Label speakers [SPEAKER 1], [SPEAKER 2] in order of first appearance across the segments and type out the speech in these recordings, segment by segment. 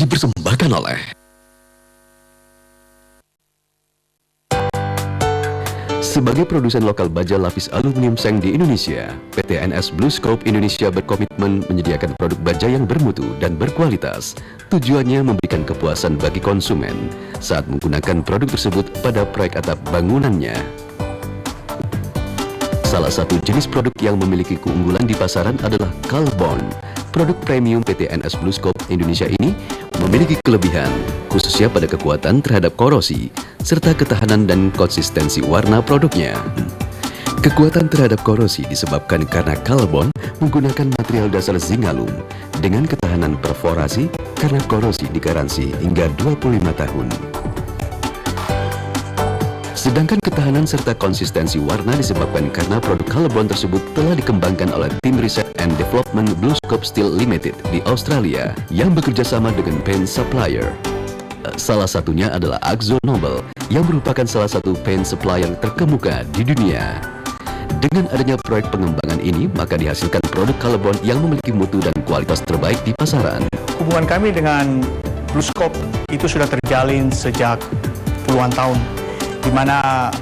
[SPEAKER 1] dipersembahkan oleh sebagai produsen lokal baja lapis aluminium seng di Indonesia, PT NS BlueScope Indonesia berkomitmen menyediakan produk baja yang bermutu dan berkualitas. Tujuannya memberikan kepuasan bagi konsumen saat menggunakan produk tersebut pada proyek atap bangunannya. Salah satu jenis produk yang memiliki keunggulan di pasaran adalah Carbon. Produk premium PT NS BlueScope Indonesia ini memiliki kelebihan, khususnya pada kekuatan terhadap korosi, serta ketahanan dan konsistensi warna produknya. Kekuatan terhadap korosi disebabkan karena Carbon menggunakan material dasar zingalum dengan ketahanan perforasi karena korosi digaransi hingga 25 tahun. Sedangkan ketahanan serta konsistensi warna disebabkan karena produk Carbon tersebut telah dikembangkan oleh tim riset and development BlueScope Steel Limited di Australia yang bekerja sama dengan paint supplier. Salah satunya adalah Akzo Nobel yang merupakan salah satu paint supplier terkemuka di dunia. Dengan adanya proyek pengembangan ini, maka dihasilkan produk Carbon yang memiliki mutu dan kualitas terbaik di pasaran.
[SPEAKER 2] Hubungan kami dengan BlueScope itu sudah terjalin sejak puluhan tahun, di mana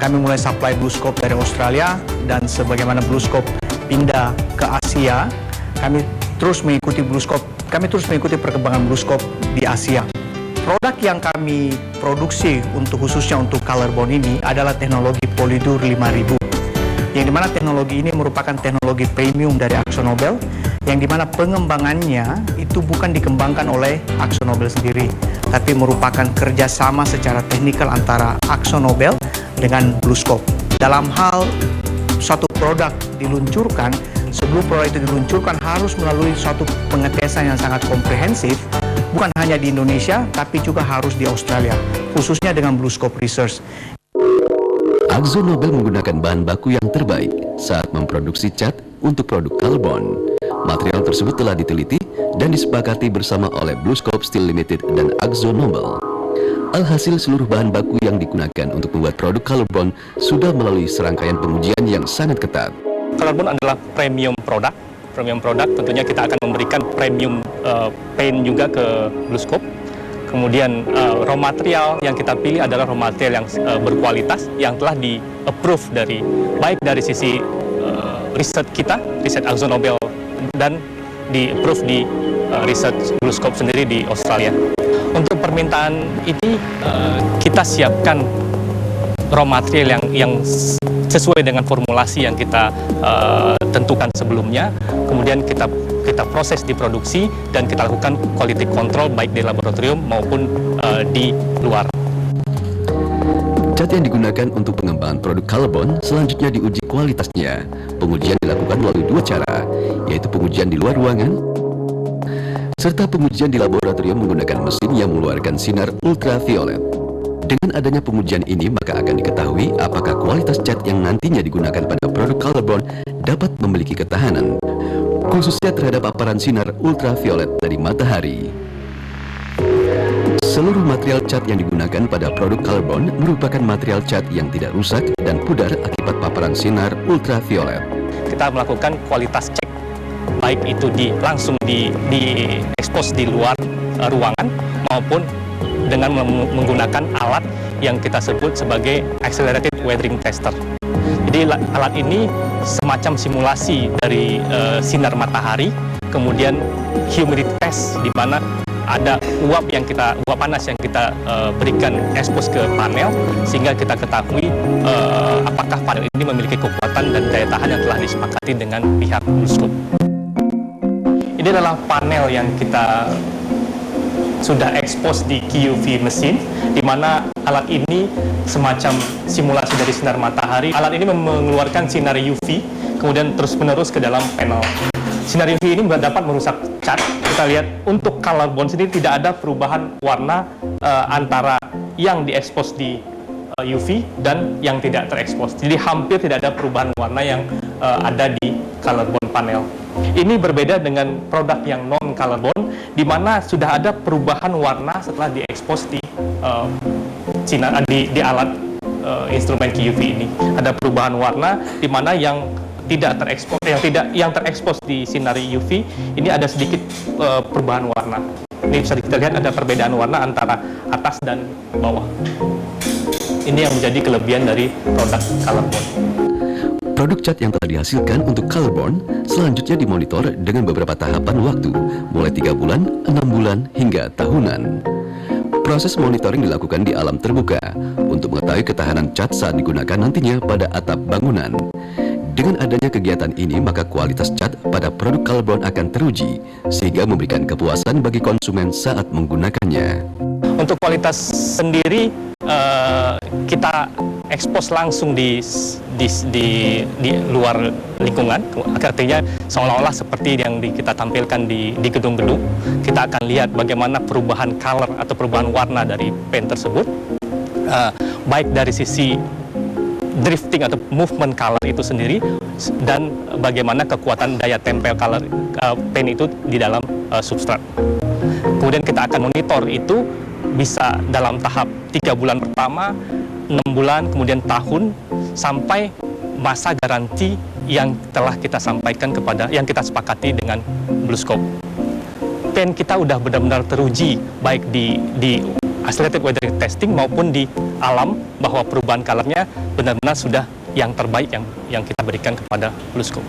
[SPEAKER 2] kami mulai supply BlueScope dari Australia, dan sebagaimana BlueScope pindah ke Asia, kami terus mengikuti perkembangan BlueScope di Asia. Produk yang kami produksi khususnya untuk Carbon ini adalah teknologi Polydur 5000, yang dimana teknologi ini merupakan teknologi premium dari Akzo Nobel, yang dimana pengembangannya itu bukan dikembangkan oleh Akzo Nobel sendiri, tapi merupakan kerjasama secara teknikal antara Akzo Nobel dengan BlueScope. Dalam hal suatu produk diluncurkan, sebelum produk itu diluncurkan harus melalui suatu pengetesan yang sangat komprehensif, bukan hanya di Indonesia, tapi juga harus di Australia, khususnya dengan BlueScope Research.
[SPEAKER 1] Akzo Nobel menggunakan bahan baku yang terbaik saat memproduksi cat untuk produk Carbon. Material tersebut telah diteliti dan disepakati bersama oleh BlueScope Steel Limited dan Akzo Nobel. Alhasil seluruh bahan baku yang digunakan untuk membuat produk Carbon sudah melalui serangkaian pengujian yang sangat ketat.
[SPEAKER 3] Carbon adalah premium produk. Premium produk tentunya kita akan memberikan premium paint juga ke BlueScope. Kemudian raw material yang kita pilih adalah raw material yang berkualitas, yang telah di-approve baik dari sisi riset kita, riset Akzo Nobel, dan di-approve di riset BlueScope sendiri di Australia. Untuk permintaan ini kita siapkan raw material yang sesuai dengan formulasi yang kita tentukan sebelumnya, kemudian kita proses di produksi dan kita lakukan quality control baik di laboratorium maupun di luar.
[SPEAKER 1] Cat yang digunakan untuk pengembangan produk Carbon selanjutnya diuji kualitasnya. Pengujian dilakukan melalui dua cara, yaitu pengujian di luar ruangan serta pengujian di laboratorium menggunakan mesin yang mengeluarkan sinar ultraviolet. Dengan adanya pengujian ini, maka akan diketahui apakah kualitas cat yang nantinya digunakan pada produk Carbon dapat memiliki ketahanan, khususnya terhadap paparan sinar ultraviolet dari matahari. Seluruh material cat yang digunakan pada produk Carbon merupakan material cat yang tidak rusak dan pudar akibat paparan sinar ultraviolet.
[SPEAKER 3] Kita melakukan kualitas cek, baik itu langsung di expose di luar ruangan maupun dengan menggunakan alat yang kita sebut sebagai Accelerated Weathering Tester. Jadi alat ini semacam simulasi dari sinar matahari, kemudian humidity test, di mana ada uap panas yang kita berikan expose ke panel, sehingga kita ketahui apakah panel ini memiliki kekuatan dan daya tahan yang telah disepakati dengan pihak BlueScope. Ini adalah panel yang kita sudah expose di QUV mesin, di mana alat ini semacam simulasi dari sinar matahari. Alat ini mengeluarkan sinar UV, kemudian terus-menerus ke dalam panel. Sinar UV ini dapat merusak cat. Kita lihat untuk Carbon sendiri tidak ada perubahan warna antara yang diekspos di UV dan yang tidak terekspos. Jadi hampir tidak ada perubahan warna yang ada di Carbon panel. Ini berbeda dengan produk yang non-Carbon, di mana sudah ada perubahan warna setelah diekspos di alat instrumen QUV ini. Ada perubahan warna di mana yang tidak terekspos, yang terekspos di sinar UV ini ada sedikit perubahan warna. Ini bisa kita lihat ada perbedaan warna antara atas dan bawah. Ini yang menjadi kelebihan dari produk ColorBond.
[SPEAKER 1] Produk cat yang telah dihasilkan untuk ColorBond selanjutnya dimonitor dengan beberapa tahapan waktu, mulai 3 bulan, 6 bulan, hingga tahunan. Proses monitoring dilakukan di alam terbuka untuk mengetahui ketahanan cat saat digunakan nantinya pada atap bangunan. Dengan adanya kegiatan ini, maka kualitas cat pada produk ColorBond akan teruji, sehingga memberikan kepuasan bagi konsumen saat menggunakannya.
[SPEAKER 3] Untuk kualitas sendiri, kita ekspos langsung di luar lingkungan, artinya seolah-olah seperti yang kita tampilkan di gedung-gedung. Kita akan lihat bagaimana perubahan color atau perubahan warna dari pen tersebut, baik dari sisi drifting atau movement color itu sendiri, dan bagaimana kekuatan daya tempel color pen itu di dalam substrat. Kemudian kita akan monitor itu bisa dalam tahap 3 bulan pertama, 6 bulan, kemudian tahun, sampai masa garansi yang telah kita sampaikan yang kita sepakati dengan BlueScope. Pen kita udah benar-benar teruji, baik di isolated weather testing maupun di alam, bahwa perubahan colornya benar-benar sudah yang terbaik yang kita berikan kepada BlueScope.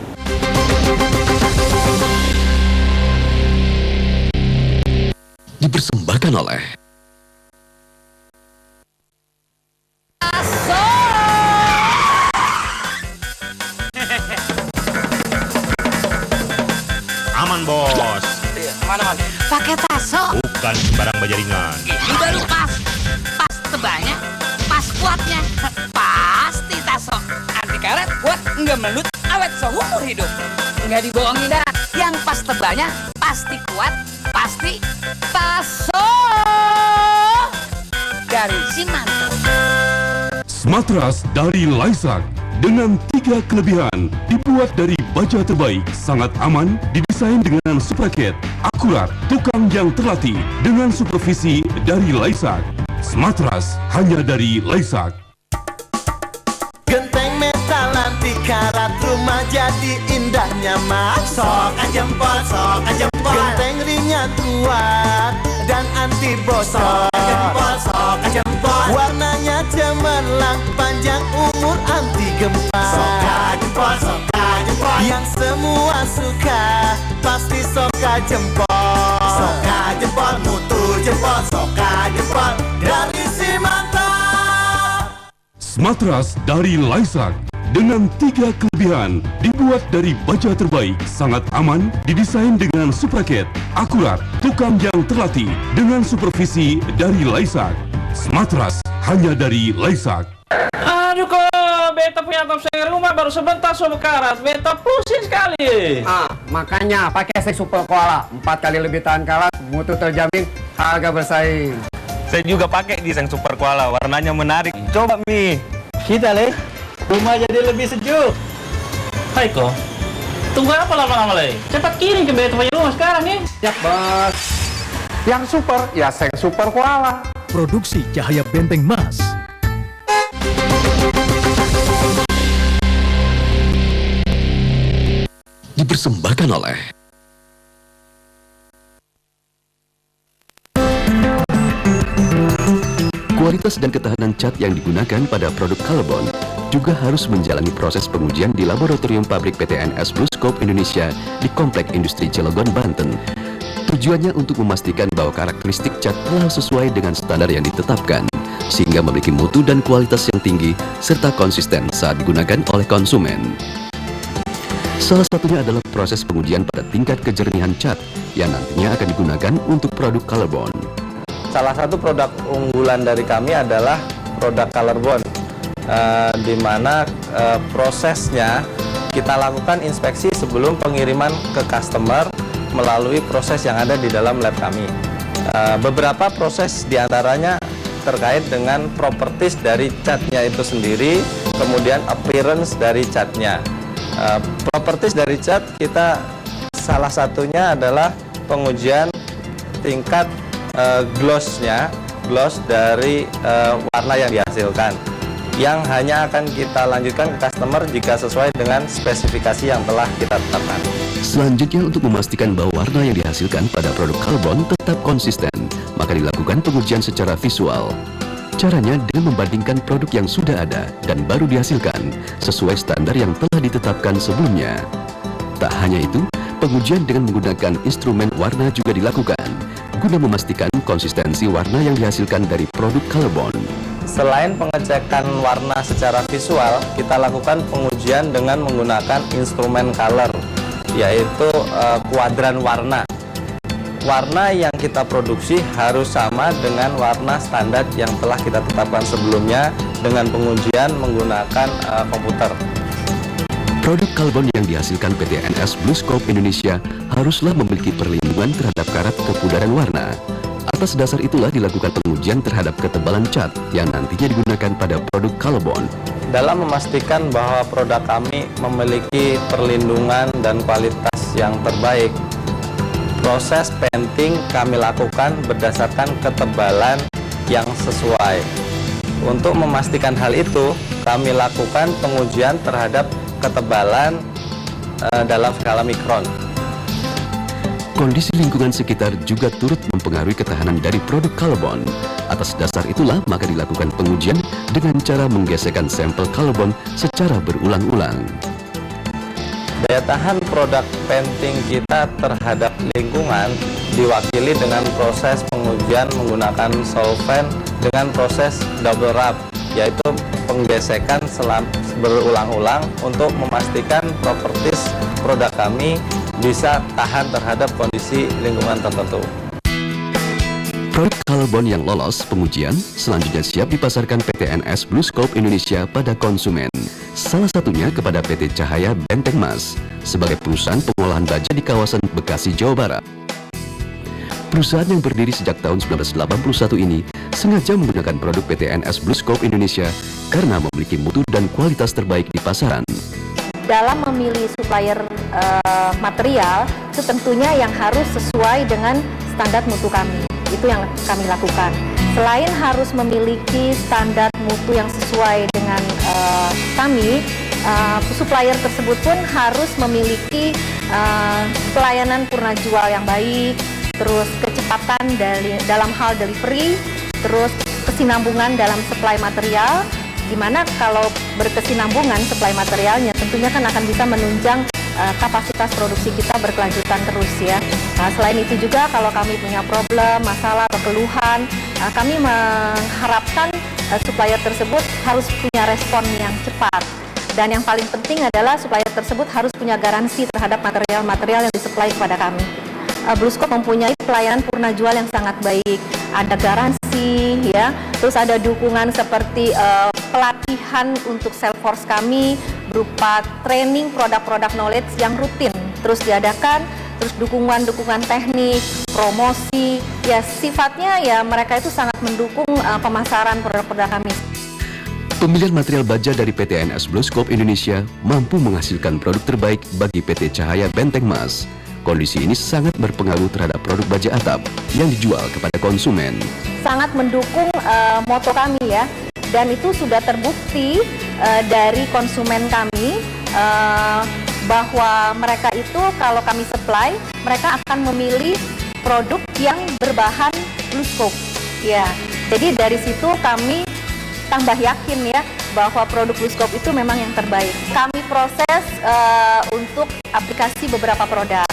[SPEAKER 1] Dipersembahkan oleh
[SPEAKER 4] Aman bos.
[SPEAKER 5] Mana-mana? Pakai taso.
[SPEAKER 4] Bukan sembarang bajaringan.
[SPEAKER 5] Ini baru pas tebanya, pas kuatnya. Pasti taso. Anti karet, kuat, nggak melut, awet seumur hidup. Nggak dibohongin dah. Yang pas tebanya, pasti kuat, pasti taso. Dari Simanto.
[SPEAKER 6] Matras dari Laisak dengan 3 kelebihan, dibuat dari baja terbaik, sangat aman, didesain dengan supraket, akurat, tukang yang terlatih dengan supervisi dari Laisak. Matras hanya dari Laisak.
[SPEAKER 7] Genteng metal anti karat, rumah jadi indahnya mas. Sok jempol, sok jempol. Genteng ringan kuat dan anti bosok. Sok jempol. Warnanya cemerlang, panjang umur anti gempa. Sok jempol, sok jempol. Yang semua suka pasti sok jempol. Sok jempol, mutu jempol, sok jempol. Dari Simanto.
[SPEAKER 6] Matras dari Laisak dengan 3 kelebihan, dibuat dari baja terbaik, sangat aman, didesain dengan supraket, akurat, tukang yang terlatih dengan supervisi dari Laisak. Matras hanya dari Laisak.
[SPEAKER 8] Aduh kok beta punya top sayur rumah baru sebentar so bekarat, beta pusing sekali.
[SPEAKER 9] Makanya pakai Sek Super Koala, 4 kali lebih tahan karat, mutu terjamin, harga bersaing.
[SPEAKER 4] Saya juga pakai desain Super Koala, warnanya menarik. Coba Mi.
[SPEAKER 8] Kita Le, rumah jadi lebih sejuk. Hai kok, tunggu apa lama-lama Le? Cepat kirim ke beta punya rumah sekarang nih.
[SPEAKER 9] Siap bos. Yang super, ya Sek Super Koala.
[SPEAKER 10] Produksi Cahaya Benteng Mas.
[SPEAKER 1] dipersembahkan oleh kualitas dan ketahanan cat yang digunakan pada produk ColorBond juga harus menjalani proses pengujian di laboratorium pabrik PTNS BlueScope Indonesia di Komplek Industri Cilegon, Banten. Tujuannya untuk memastikan bahwa karakteristik cat telah sesuai dengan standar yang ditetapkan, sehingga memiliki mutu dan kualitas yang tinggi serta konsisten saat digunakan oleh konsumen. Salah satunya adalah proses pengujian pada tingkat kejernihan cat yang nantinya akan digunakan untuk produk ColorBond.
[SPEAKER 11] Salah satu produk unggulan dari kami adalah produk ColorBond, di mana prosesnya kita lakukan inspeksi sebelum pengiriman ke customer melalui proses yang ada di dalam lab kami. Beberapa proses diantaranya terkait dengan properties dari catnya itu sendiri, kemudian appearance dari catnya. Properties dari cat kita salah satunya adalah pengujian tingkat gloss dari warna yang dihasilkan, yang hanya akan kita lanjutkan ke customer jika sesuai dengan spesifikasi yang telah kita tetapkan.
[SPEAKER 1] Selanjutnya, untuk memastikan bahwa warna yang dihasilkan pada produk Colorbond tetap konsisten, maka dilakukan pengujian secara visual. Caranya dengan membandingkan produk yang sudah ada dan baru dihasilkan sesuai standar yang telah ditetapkan sebelumnya. Tak hanya itu, pengujian dengan menggunakan instrumen warna juga dilakukan guna memastikan konsistensi warna yang dihasilkan dari produk Colorbond.
[SPEAKER 11] Selain pengecekan warna secara visual, kita lakukan pengujian dengan menggunakan instrumen color, yaitu kuadran warna. Warna yang kita produksi harus sama dengan warna standar yang telah kita tetapkan sebelumnya dengan pengujian menggunakan komputer.
[SPEAKER 1] Produk Colorbond yang dihasilkan PT NS BlueScope Indonesia haruslah memiliki perlindungan terhadap karat kepudaran warna. Atas dasar itulah dilakukan pengujian terhadap ketebalan cat yang nantinya digunakan pada produk Colorbond.
[SPEAKER 11] Dalam memastikan bahwa produk kami memiliki perlindungan dan kualitas yang terbaik, proses painting kami lakukan berdasarkan ketebalan yang sesuai. Untuk memastikan hal itu, kami lakukan pengujian terhadap ketebalan dalam skala mikron.
[SPEAKER 1] Kondisi lingkungan sekitar juga turut mempengaruhi ketahanan dari produk Colorbond. Atas dasar itulah maka dilakukan pengujian dengan cara menggesekkan sampel Colorbond secara berulang-ulang.
[SPEAKER 11] Daya tahan produk painting kita terhadap lingkungan diwakili dengan proses pengujian menggunakan solvent dengan proses double wrap, yaitu penggesekan berulang-ulang untuk memastikan properties produk kami bisa tahan terhadap kondisi lingkungan tertentu.
[SPEAKER 1] Produk Colorbond yang lolos pengujian selanjutnya siap dipasarkan PT NS BlueScope Indonesia pada konsumen. Salah satunya kepada PT Cahaya Benteng Mas sebagai perusahaan pengolahan baja di kawasan Bekasi, Jawa Barat. Perusahaan yang berdiri sejak tahun 1981 ini sengaja menggunakan produk PT NS BlueScope Indonesia karena memiliki mutu dan kualitas terbaik di pasaran.
[SPEAKER 12] Dalam memilih supplier material, itu tentunya yang harus sesuai dengan standar mutu kami. Itu yang kami lakukan. Selain harus memiliki standar mutu yang sesuai dengan kami, supplier tersebut pun harus memiliki pelayanan purna jual yang baik, terus kecepatan dalam hal delivery, terus kesinambungan dalam supply material, di mana kalau berkesinambungan supply materialnya tentunya kan akan bisa menunjang kapasitas produksi kita berkelanjutan terus ya. Nah, selain itu juga kalau kami punya problem, masalah atau keluhan, kami mengharapkan supplier tersebut harus punya respon yang cepat. Dan yang paling penting adalah supplier tersebut harus punya garansi terhadap material-material yang disuplai kepada kami. BlueScope mempunyai pelayanan purna jual yang sangat baik, ada garansi ya, terus ada dukungan seperti pelatihan untuk sales force kami berupa training produk-produk knowledge yang rutin terus diadakan, terus dukungan teknik, promosi, ya sifatnya ya mereka itu sangat mendukung pemasaran produk-produk kami.
[SPEAKER 1] Pemilihan material baja dari PT NS BlueScope Indonesia mampu menghasilkan produk terbaik bagi PT Cahaya Benteng Mas. Kondisi ini sangat berpengaruh terhadap produk baja atap yang dijual kepada konsumen.
[SPEAKER 12] Sangat mendukung moto kami ya, dan itu sudah terbukti dari konsumen kami bahwa mereka itu kalau kami supply, mereka akan memilih produk yang berbahan BlueScope. Ya, jadi dari situ kami tambah yakin ya bahwa produk BlueScope itu memang yang terbaik. Kami proses untuk aplikasi beberapa produk.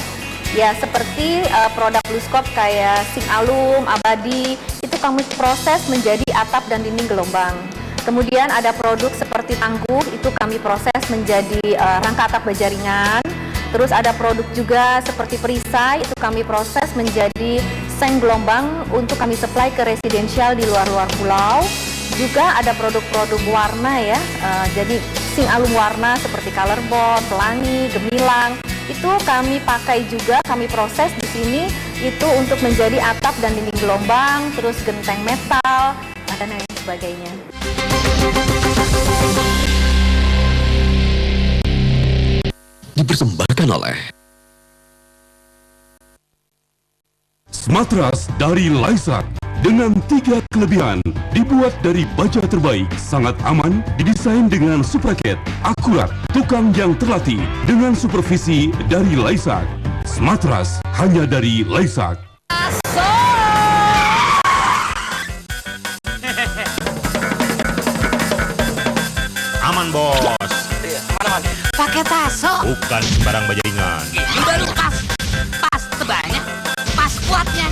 [SPEAKER 12] Ya, seperti produk BlueScope kayak zinc alum, abadi, itu kami proses menjadi atap dan dinding gelombang. Kemudian ada produk seperti tangguh, itu kami proses menjadi rangka atap baja ringan. Terus ada produk juga seperti perisai, itu kami proses menjadi seng gelombang untuk kami supply ke residensial di luar-luar pulau. Juga ada produk-produk warna ya, jadi zinc alum warna seperti Colorbond, pelangi, gemilang, itu kami pakai juga, kami proses di sini itu untuk menjadi atap dan dinding gelombang, terus genteng metal, dan lain sebagainya.
[SPEAKER 1] Dipersembahkan oleh
[SPEAKER 6] Smartras dari Laisak dengan 3 kelebihan, dibuat dari baja terbaik, sangat aman, didesain dengan supraket, akurat, tukang tukang yang terlatih dengan supervisi dari Laisak. Smartras hanya dari Laisak.
[SPEAKER 13] Aman bos.
[SPEAKER 5] Aman-aman. Pakai taso.
[SPEAKER 13] Bukan sembarang bajaringan.
[SPEAKER 5] Ini baru pas. Pas tebanya. Pas kuatnya.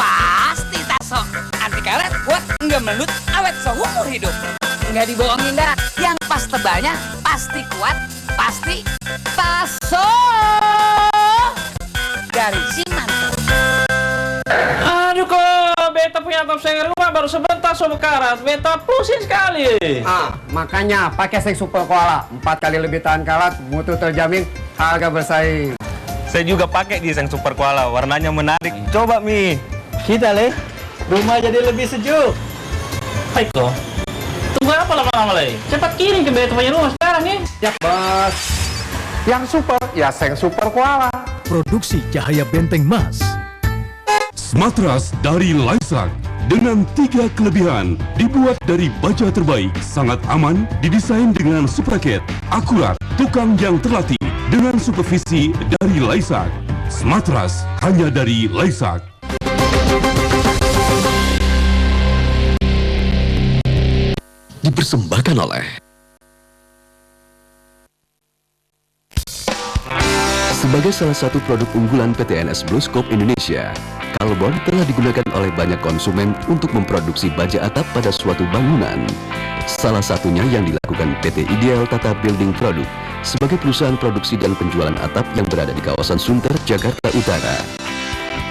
[SPEAKER 5] Pasti taso. Anti karet kuat, nggak melut, awet seumur hidup. Nggak dibohongin dah. Yang pas tebanya pasti kuat, pasti taso. Dari Simanto.
[SPEAKER 8] Aduh kok, beta punya top sayang rumah baru sebentar sobat karat. Beta pusing sekali.
[SPEAKER 9] Makanya pakai seng super koala. 4 kali lebih tahan karat, mutu terjamin, harga bersaing.
[SPEAKER 4] Saya juga pakai desain super koala, warnanya menarik. Coba Mi.
[SPEAKER 8] Kita Le, rumah jadi lebih sejuk. Hai kok, tunggu apa lama-lama Le? Cepat kirim ke beta punya rumah sekarang nih.
[SPEAKER 9] Ya bos. Yang super, ya seng super koala.
[SPEAKER 10] Produksi Cahaya Benteng Mas.
[SPEAKER 6] Smartras dari Laisak dengan 3 kelebihan, dibuat dari baja terbaik, sangat aman, didesain dengan supraket, akurat, tukang yang terlatih dengan supervisi dari Laisak. Smartras hanya dari Laisak.
[SPEAKER 1] Dipersembahkan oleh sebagai salah satu produk unggulan PT NS Bluescope Indonesia, Colorbond telah digunakan oleh banyak konsumen untuk memproduksi baja atap pada suatu bangunan. Salah satunya yang dilakukan PT Ideal Tata Building Product sebagai perusahaan produksi dan penjualan atap yang berada di kawasan Sunter, Jakarta Utara.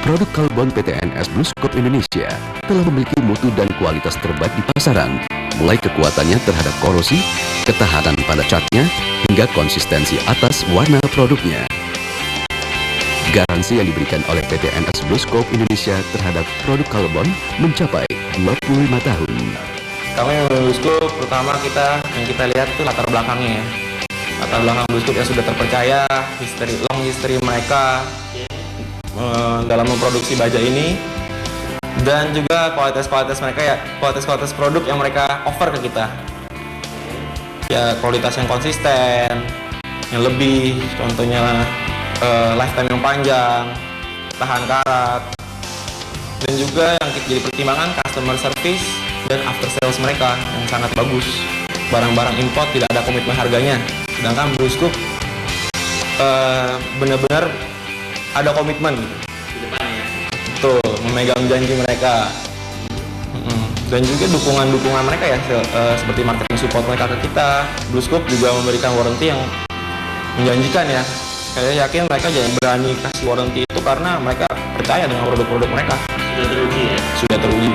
[SPEAKER 1] Produk Colorbond PT NS Bluescope Indonesia telah memiliki mutu dan kualitas terbaik di pasaran, mulai kekuatannya terhadap korosi, ketahanan pada catnya, hingga konsistensi atas warna produknya. Garansi yang diberikan oleh PT NS Bluescope Indonesia terhadap produk Colorbond mencapai 25 tahun.
[SPEAKER 11] Kami Bluescope, pertama yang kita lihat itu latar belakangnya ya. Latar belakang Bluescope yang sudah terpercaya, long history mereka dalam memproduksi baja ini, dan juga kualitas mereka ya, kualitas produk yang mereka offer ke kita. Ya kualitas yang konsisten, yang lebih, contohnya lifetime yang panjang, tahan karat, dan juga yang jadi pertimbangan customer service dan after sales mereka yang sangat bagus. Barang-barang import tidak ada komitmen harganya, sedangkan Bluescope benar-benar ada komitmen gitu. Tuh, memegang janji mereka. Dan juga dukungan mereka ya, seperti marketing support mereka ke kita. Bluescope juga memberikan warranty yang menjanjikan ya. Saya yakin mereka jangan berani kasih warranty itu karena mereka percaya dengan produk-produk mereka. Sudah teruji ya? Sudah teruji.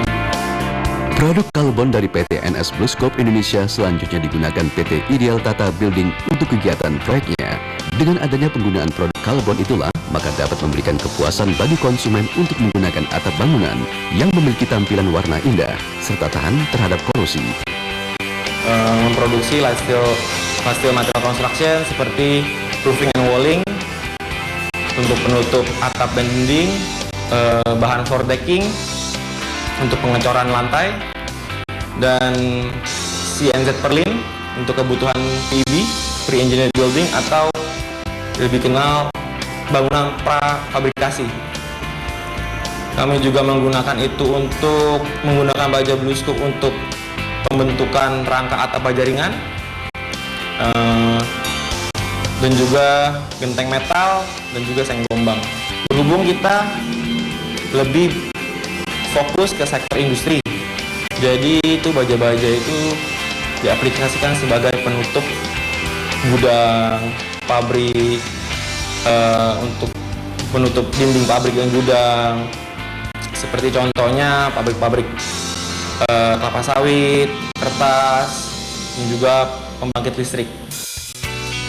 [SPEAKER 1] Produk Colorbond dari PT NS Bluescope Indonesia selanjutnya digunakan PT Ideal Tata Building untuk kegiatan proyeknya. Dengan adanya penggunaan produk Colorbond itulah, maka dapat memberikan kepuasan bagi konsumen untuk menggunakan atap bangunan yang memiliki tampilan warna indah, serta tahan terhadap korosi.
[SPEAKER 11] Memproduksi light steel material construction seperti roofing and walling, untuk penutup atap dan dinding, bahan floor decking, untuk pengecoran lantai, dan CNZ Perlin untuk kebutuhan PEB, pre-engineered building, atau lebih kenal bangunan prafabrikasi. Kami juga menggunakan itu untuk menggunakan baja Bluescope untuk pembentukan rangka atap baja ringan, dan juga genteng metal, dan juga seng gelombang. Berhubung kita lebih fokus ke sektor industri, jadi itu baja-baja itu diaplikasikan sebagai penutup gudang, pabrik, untuk penutup dinding pabrik dan gudang, seperti contohnya pabrik-pabrik kelapa sawit, kertas, dan juga pembangkit listrik.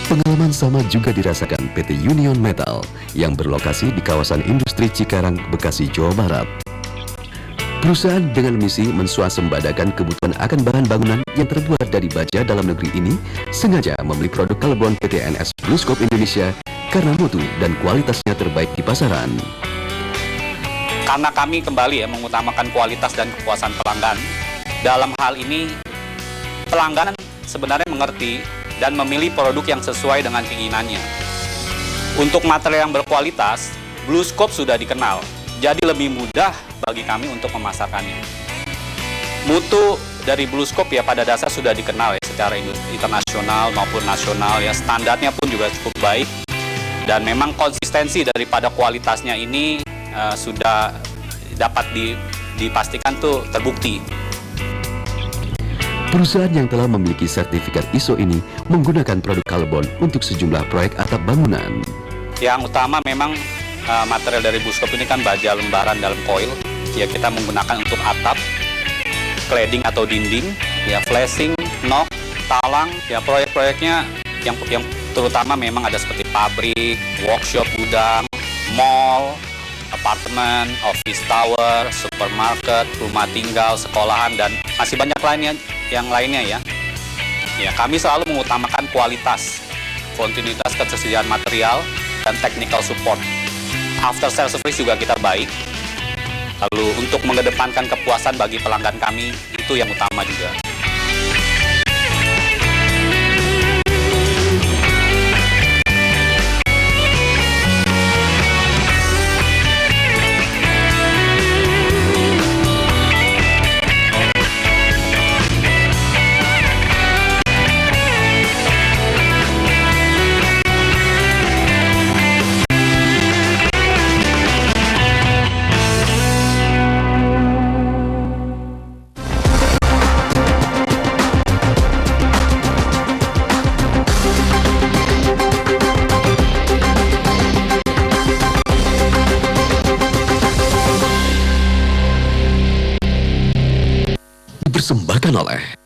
[SPEAKER 1] Pengalaman sama juga dirasakan PT Union Metal yang berlokasi di kawasan industri Cikarang, Bekasi, Jawa Barat. Perusahaan dengan misi menswasembadakan kebutuhan akan bahan bangunan yang terbuat dari baja dalam negeri ini sengaja membeli produk Colorbond PT NS Bluescope Indonesia karena mutu dan kualitasnya terbaik di pasaran.
[SPEAKER 14] Karena kami kembali mengutamakan kualitas dan kepuasan pelanggan. Dalam hal ini pelanggan sebenarnya mengerti dan memilih produk yang sesuai dengan keinginannya. Untuk material yang berkualitas, BlueScope sudah dikenal, jadi lebih mudah bagi kami untuk memasarkannya. Mutu dari BlueScope ya pada dasar sudah dikenal ya secara internasional maupun nasional ya, standarnya pun juga cukup baik dan memang konsistensi daripada kualitasnya ini sudah dapat dipastikan tuh terbukti.
[SPEAKER 1] Perusahaan yang telah memiliki sertifikat ISO ini menggunakan produk Colorbond untuk sejumlah proyek atap bangunan.
[SPEAKER 14] Yang utama memang material dari BlueScope ini kan baja lembaran dalam koil. Ya kita menggunakan untuk atap, cladding atau dinding, ya flashing, nok, talang. Ya proyek-proyeknya yang terutama memang ada seperti pabrik, workshop, gudang, mall, apartemen, office tower, supermarket, rumah tinggal, sekolahan, dan masih banyak lainnya ya. Ya, kami selalu mengutamakan kualitas, kontinuitas ketersediaan material, dan technical support. After sales service juga kita baik. Lalu untuk mengedepankan kepuasan bagi pelanggan kami, itu yang utama juga.
[SPEAKER 1] Dipersembahkan oleh